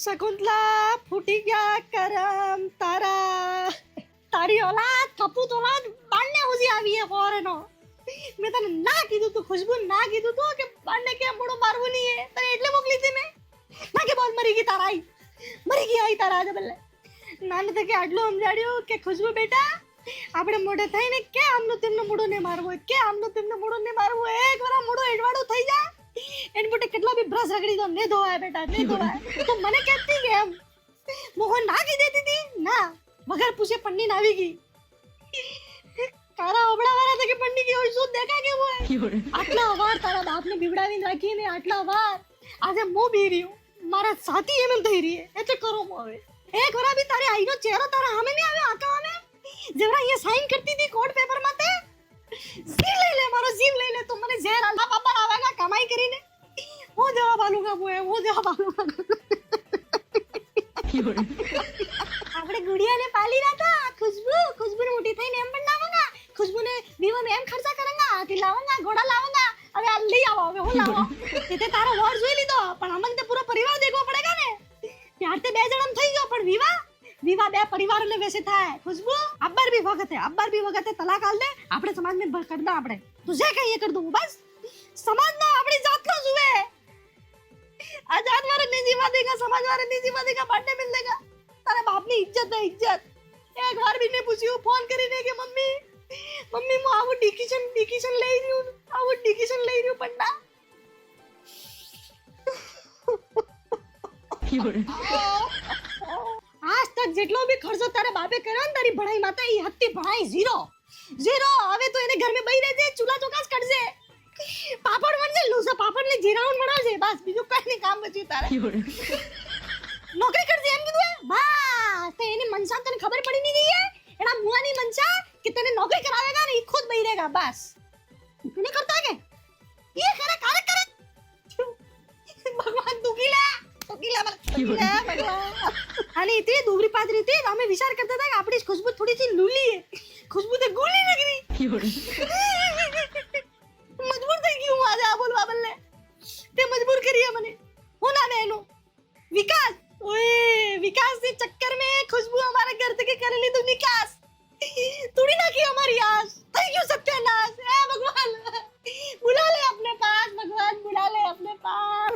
शकुंतला फूटी गया करम तारा તારી ઓલાદ કપૂત ઓલાદ બાંડને ઉજી આવી હે ફોરેનો મેં તને ના કીધું તું ખુશ્બુ ના કીધું તું કે બાંડને કે મોડો મારવું નહીં હે તને એટલે મોકલી હતી મેં ના કે બોલ મરી ગઈ તારા આઈ મરી ગઈ આઈ તારા આજે બલ્લે નાને તો કે આટલું સમજાડ્યું કે ખુશ્બુ બેટા આપણે મોઢે થઈને કે આમનો તેમનો મોઢો ને મારવો કે આમનો તેમનો મોઢો ને મારવો એક વાર મોઢો એડવાડું થઈ જા એન બોટે કેટલા બી બ્રશ રગડી દો ને ધોવાય બેટા ને ધોવાય તો મને કહેતી કે એમ મોહન ના કી દેતી હતી ના વગર પૂછે પન્ની ના આવી ગઈ તારા ઓબડા વાળા તો કે પન્ની की और શું દેખા કે वो આટલા વાર તારા બાપને બીવડાવીને રાખીને આટલા વાર આજે મો બી રહ્યો મારા સાથી એમ થઈ રહી હે એટલે કરો મો હવે એક વાર બી તારે આઈનો ચહેરો તારા સામે નહીં આવ્યો આકા સામે જેવડા અહીંયા સાઈન કરતી હતી કોડ પેપર માં તે જીવ લઈ લે મારો જીવ લઈ લે તું મને ઝેર આલા બાપા આવેગા કમાઈ કરીને હું જવાબ આલુંગા બોએ હું જવાબ આલુંગા આપણે ગુડિયાને પાલી રાતા खुशबू ने उठी थई ने एम बनावांगा खुशबू ने दीवा में एम खर्चा करेंगा कि लावांगा घोड़ा लावांगा હવે આ લઈ આવો હવે હું લાવો તે તારો વોર જોઈ લીધો પણ અમને તો પૂરો પરિવાર દેખવો પડેગા ને પ્યાર તે બે જણમ થઈ ગયો પણ વિવાહ બે પરિવારોને વેસે થાય खुशबू અબ્બર भी વખત है તલાક આલ દે આપણે સમાજ में कर दो આપણે તું જે કહીએ कर दूं बस समाज ना अपनी जात को जुए आजाद वाले नहीं जीवा देगा समाज वाले नहीं जीवा देगा बांटने मिल देगा तारे बाप ની इज्जत है इज्जत एक बार भी ने पूछ्યું ફોન કરીને કે મમ્મી હું આવું ડિસિઝન લઈ રહ્યું પણ ના આજ તક જેટલો भी ખર્ચો તારે બાપે કર્યો ને તારી ભણાઈ માતે ઈ હત્તી ભણાઈ ઝીરો હવે તો એને ઘર में બઈ રહેજે ચૂલા ચોકાસ કરજે પાપડ વણજે લૂસા પાપડ ને જીરાውን બનાવજે બસ બીજું કઈ નહીં કામ બચ્યું તારે નોકરી કરજે એમ કીધું હે બસ તે એની મનસા તને ખબર પડી નહીં ગઈ હે એના મુઆની મનસા કે તને નોકરી કરાવેગા ને ઈ ખુદ બઈ રહેગા બસ તને કરતા કે ये करे भगवान दुखीला भगवान आणि इथे दुबरी पादरी थी हमें विचार करता था कि अपनी खुशबू थोड़ी सी लूली है खुशबू तो गोली लग रही मजबूर થઈ ગયું આજે આ બોલવા બદલે તે મજબૂર કરી હે મને હું નામ એનો વિકાસ ઓए विकास के चक्कर में खुशबू हमारे घर तक कर ली तू निकास तोड़ी ना की हमारी आस થઈ ગયું સત્યનાશ હે ભગવાન बुला ले अपने पास भगवान बुला ले अपने पास